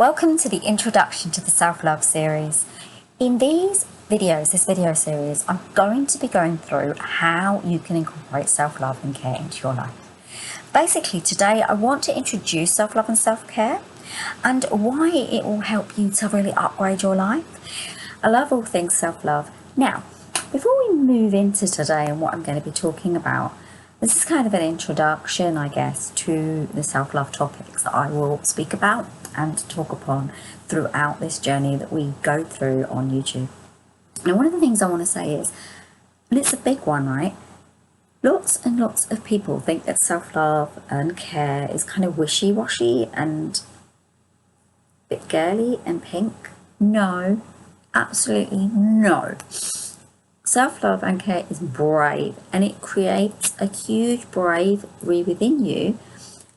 Welcome to the introduction to the self-love series. In this video series, I'm going to be going through how you can incorporate self-love and care into your life. Basically, today I want to introduce self-love and self-care and why it will help you to really upgrade your life. I love all things self-love. Now, before we move into today and what I'm going to be talking about, this is kind of an introduction, I guess, to the self-love topics that I will speak about and talk upon throughout this journey that we go through on YouTube. Now, one of the things I want to say is, and it's a big one, right? Lots and lots of people think that self-love and care is kind of wishy-washy and a bit girly and pink. No, absolutely no. Self-love and care is brave, and it creates a huge bravery within you,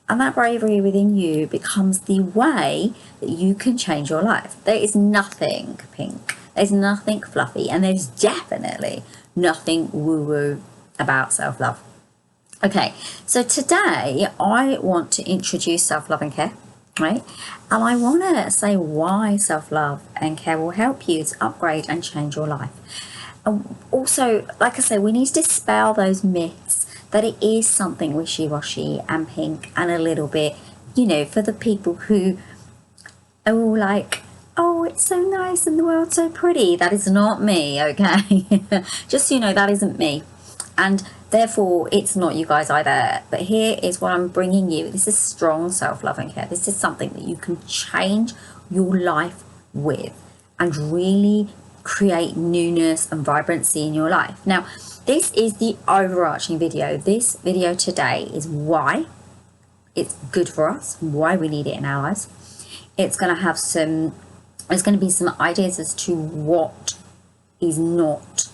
and that bravery within you becomes the way that you can change your life. There is nothing pink, there's nothing fluffy, and there's definitely nothing woo-woo about self-love. Okay, so today I want to introduce self-love and care, right? And I want to say why self-love and care will help you to upgrade and change your life. Also, like I say, we need to dispel those myths that it is something wishy-washy and pink and a little bit, for the people who are all like, oh, it's so nice and the world's so pretty. That is not me, okay? Just so you know, that isn't me. And therefore, it's not you guys either. But here is what I'm bringing you. This is strong self-love and care. This is something that you can change your life with and really create newness and vibrancy in your life. Now, this is the overarching video. This video today is why it's good for us, why we need it in our lives. It's going to have there's going to be some ideas as to what is not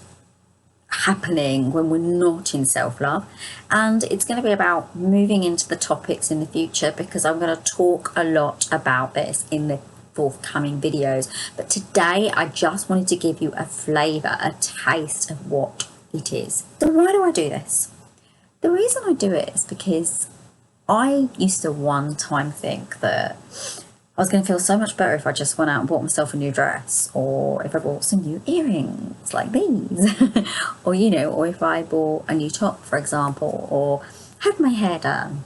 happening when we're not in self-love, and it's going to be about moving into the topics in the future, because I'm going to talk a lot about this in the forthcoming videos. But today I just wanted to give you a flavour, a taste of what it is. So why do I do this? The reason I do it is because I used to one time think that I was going to feel so much better if I just went out and bought myself a new dress, or if I bought some new earrings like these, or if I bought a new top, for example, or had my hair done,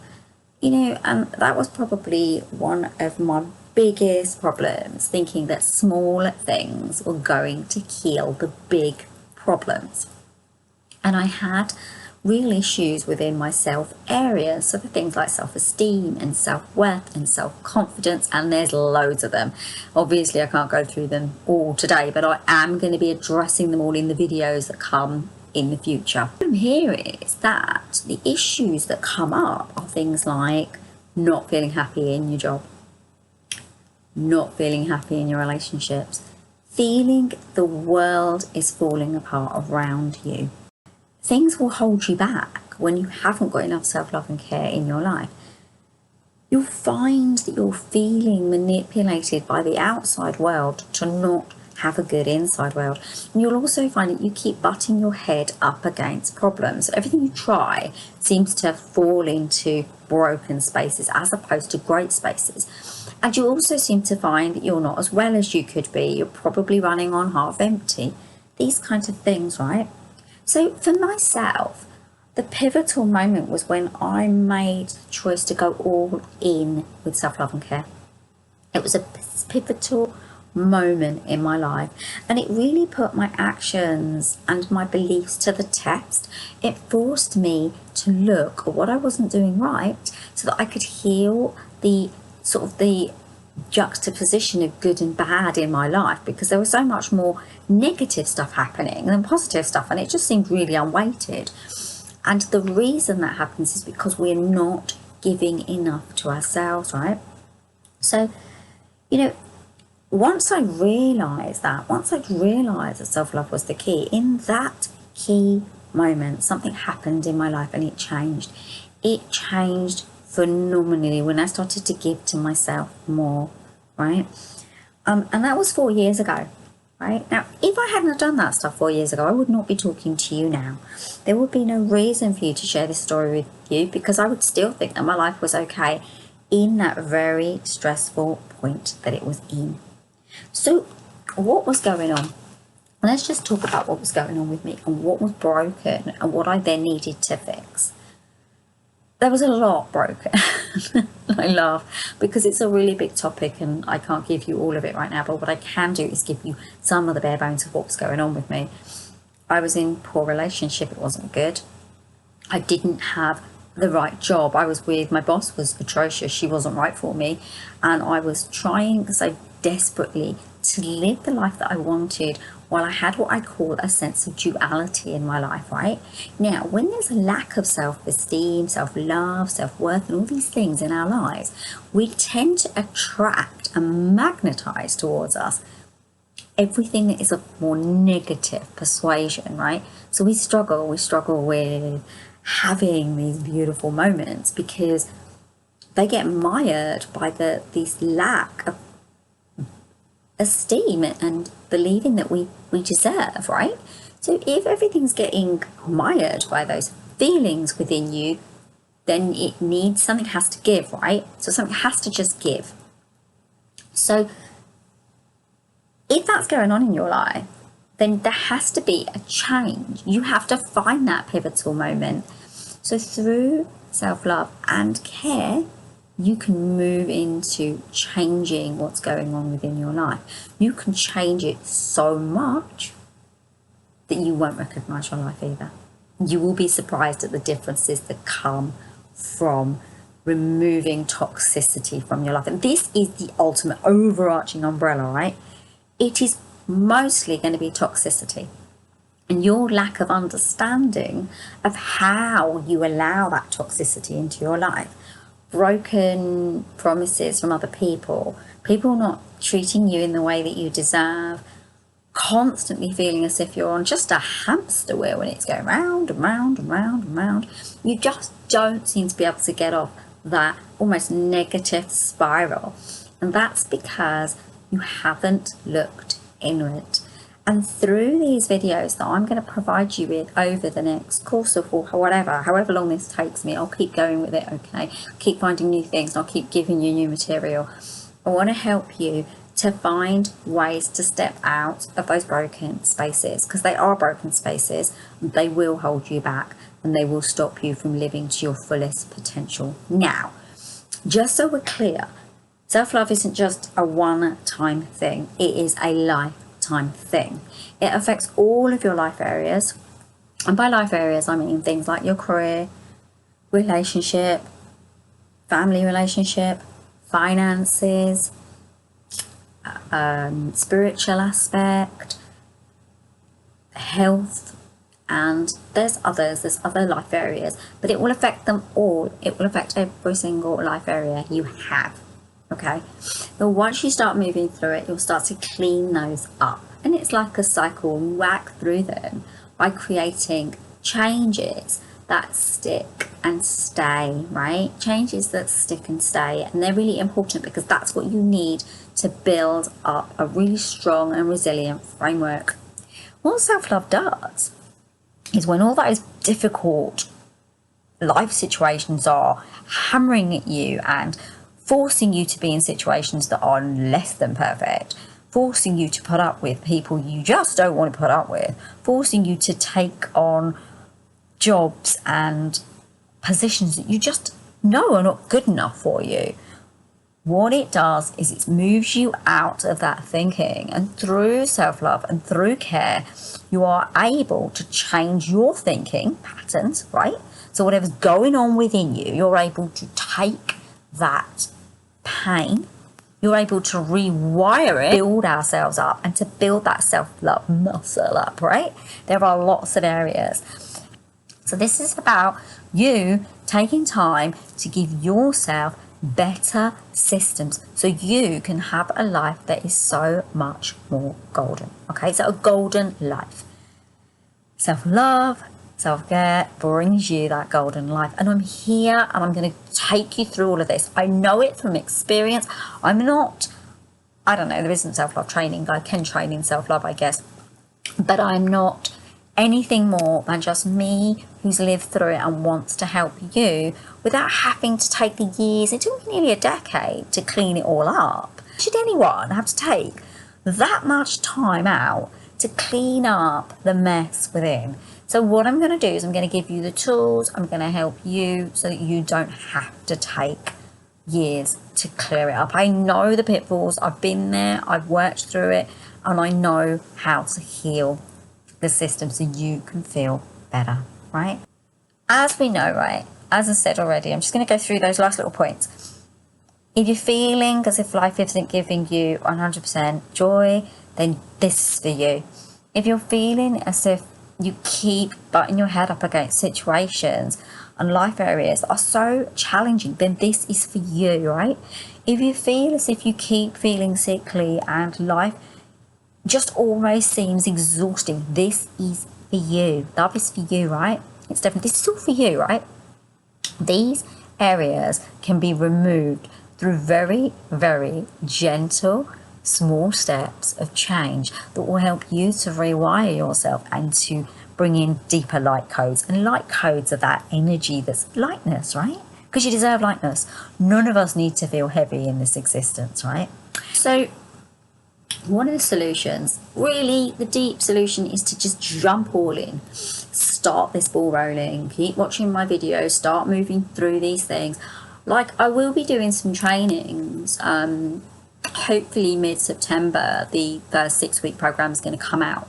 and that was probably one of my biggest problems, thinking that small things were going to heal the big problems. And I had real issues within my self area, so for things like self-esteem and self-worth and self-confidence, and there's loads of them. Obviously I can't go through them all today, but I am going to be addressing them all in the videos that come in the future. The problem here is that the issues that come up are things like not feeling happy in your job, not feeling happy in your relationships, feeling the world is falling apart around you. Things will hold you back when you haven't got enough self-love and care in your life. You'll find that you're feeling manipulated by the outside world to not have a good inside world. And you'll also find that you keep butting your head up against problems. Everything you try seems to fall into broken spaces as opposed to great spaces. And you also seem to find that you're not as well as you could be. You're probably running on half empty. These kinds of things, right? So for myself, the pivotal moment was when I made the choice to go all in with self-love and care. It was a pivotal moment in my life, and it really put my actions and my beliefs to the test. It forced me to look at what I wasn't doing right so that I could heal the juxtaposition of good and bad in my life, because there was so much more negative stuff happening than positive stuff, and it just seemed really unweighted. And the reason that happens is because we're not giving enough to ourselves, right? So once I realized that self-love was the key, in that key moment something happened in my life and it changed phenomenally when I started to give to myself more, right? And that was 4 years ago, right? Now, if I hadn't done that stuff 4 years ago, I would not be talking to you now. There would be no reason for you to share this story with you, because I would still think that my life was okay in that very stressful point that it was in. So what was going on? Let's just talk about what was going on with me and what was broken and what I then needed to fix. There was a lot broken. I laugh because it's a really big topic and I can't give you all of it right now, but what I can do is give you some of the bare bones of what was going on with me. I was in a poor relationship. It wasn't good. I didn't have the right job. I was with, my boss was atrocious. She wasn't right for me. And I was trying so desperately to live the life that I wanted while I had what I call a sense of duality in my life, right? Now, when there's a lack of self-esteem, self-love, self-worth, and all these things in our lives, we tend to attract and magnetize towards us everything that is a more negative persuasion, right? So we struggle with having these beautiful moments because they get mired by this lack of esteem and believing that we deserve, right? So if everything's getting mired by those feelings within you, then it needs, something has to give, right? So something has to just give. So if that's going on in your life, then there has to be a change. You have to find that pivotal moment. So through self-love and care, you can move into changing what's going on within your life. You can change it so much that you won't recognize your life either. You will be surprised at the differences that come from removing toxicity from your life. And this is the ultimate overarching umbrella, right? It is mostly going to be toxicity and your lack of understanding of how you allow that toxicity into your life. Broken promises from other people not treating you in the way that you deserve, constantly feeling as if you're on just a hamster wheel when it's going round and round and round and round. You just don't seem to be able to get off that almost negative spiral. And that's because you haven't looked inward. And through these videos that I'm going to provide you with over the next course of however long this takes me, I'll keep going with it, okay? Keep finding new things and I'll keep giving you new material. I want to help you to find ways to step out of those broken spaces, because they are broken spaces and they will hold you back and they will stop you from living to your fullest potential. Now, just so we're clear, self-love isn't just a one-time thing. It is a lifetime thing. It affects all of your life areas. And by life areas, I mean things like your career, relationship, family relationship, finances, spiritual aspect, health, and there's other life areas, but it will affect them all. It will affect every single life area you have. Okay, but once you start moving through it, you'll start to clean those up, and it's like a cycle. You whack through them by creating changes that stick and stay, right? Changes that stick and stay, and they're really important because that's what you need to build up a really strong and resilient framework. What self-love does is when all those difficult life situations are hammering at you and forcing you to be in situations that are less than perfect, forcing you to put up with people you just don't want to put up with, forcing you to take on jobs and positions that you just know are not good enough for you. What it does is it moves you out of that thinking, and through self-love and through care, you are able to change your thinking patterns, right? So whatever's going on within you, you're able to take that pain, you're able to rewire it, build ourselves up, and to build that self-love muscle up, right? There are lots of areas. So this is about you taking time to give yourself better systems so you can have a life that is so much more golden. Okay, so a golden life. Self-love, self-care brings you that golden life, and I'm here and I'm going to take you through all of this. I know it from experience. I don't know, there isn't self-love training. I can train in self-love, I guess, but I'm not anything more than just me who's lived through it and wants to help you without having to take the years, it took me nearly a decade to clean it all up. Should anyone have to take that much time out to clean up the mess within? So what I'm going to do is I'm going to give you the tools, I'm going to help you so that you don't have to take years to clear it up. I know the pitfalls, I've been there, I've worked through it, and I know how to heal the system so you can feel better, right? As we know, right, as I said already, I'm just going to go through those last little points. If you're feeling as if life isn't giving you 100% joy, then this is for you. If you're feeling as if you keep butting your head up against situations and life areas that are so challenging, then this is for you, right? If you feel as if you keep feeling sickly and life just almost seems exhausting, this is for you. Love is for you, right? It's definitely, this is all for you, right? These areas can be removed through very, very gentle, small steps of change that will help you to rewire yourself and to bring in deeper light codes. And light codes are that energy that's lightness, right? Because you deserve lightness. None of us need to feel heavy in this existence, right? So one of the solutions, really the deep solution, is to just jump all in. Start this ball rolling. Keep watching my videos. Start moving through these things. Like, I will be doing some trainings. Hopefully mid-September, the first 6-week program is going to come out.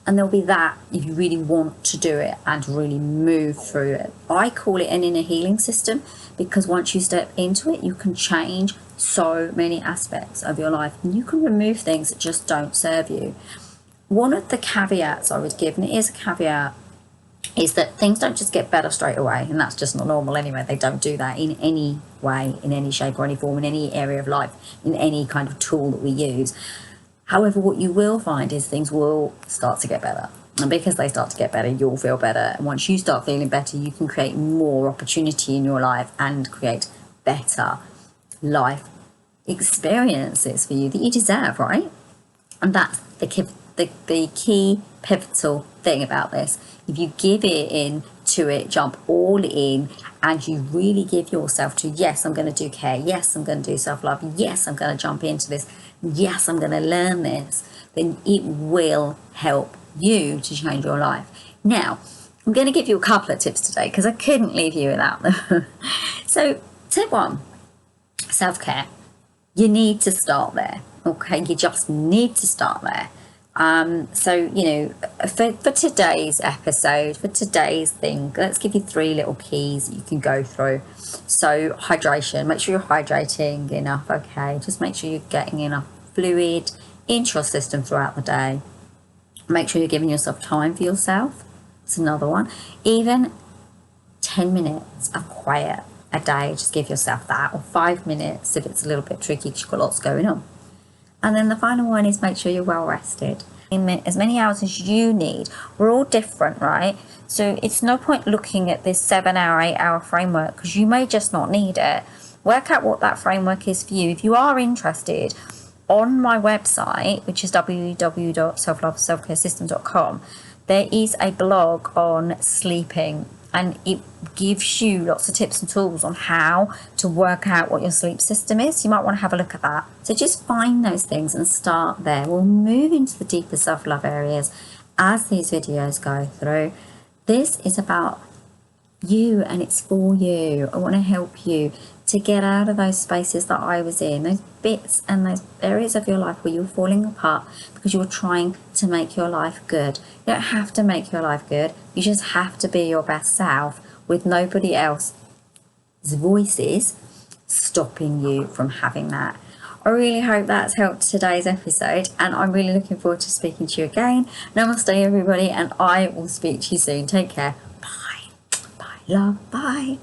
And there'll be that if you really want to do it and really move through it. I call it an inner healing system because once you step into it, you can change so many aspects of your life and you can remove things that just don't serve you. One of the caveats I would give, and it is a caveat, is that things don't just get better straight away, and that's just not normal anyway. They don't do that in any way, in any shape or any form, in any area of life, in any kind of tool that we use. However, what you will find is things will start to get better. And because they start to get better, you'll feel better. And once you start feeling better, you can create more opportunity in your life and create better life experiences for you that you deserve, right? And that's the key pivotal thing about this. If you give it in to it, jump all in, and you really give yourself to, yes, I'm going to do care, yes, I'm going to do self-love, yes, I'm going to jump into this, yes, I'm going to learn this, then it will help you to change your life. Now, I'm going to give you a couple of tips today because I couldn't leave you without them. So, tip 1, self-care. You need to start there, okay? You just need to start there. So, you know, for today's episode, for today's thing, let's give you 3 little keys that you can go through. So, hydration. Make sure you're hydrating enough, okay? Just make sure you're getting enough fluid into your system throughout the day. Make sure you're giving yourself time for yourself. It's another one. Even 10 minutes of quiet a day, just give yourself that, or 5 minutes if it's a little bit tricky because you've got lots going on. And then the final one is make sure you're well rested. In as many hours as you need. We're all different, right? So it's no point looking at this 7-hour, 8-hour framework because you may just not need it. Work out what that framework is for you. If you are interested, on my website, which is www.selfloveselfcaresystems.com, there is a blog on sleeping, and it gives you lots of tips and tools on how to work out what your sleep system is. You might want to have a look at that. So just find those things and start there. We'll move into the deeper self-love areas as these videos go through. This is about you and it's for you. I want to help you to get out of those spaces that I was in, those bits and those areas of your life where you're falling apart because you're trying to make your life good. You don't have to make your life good. You just have to be your best self with nobody else's voices stopping you from having that. I really hope that's helped today's episode, and I'm really looking forward to speaking to you again. Namaste, everybody, and I will speak to you soon. Take care. Bye. Bye, love. Bye.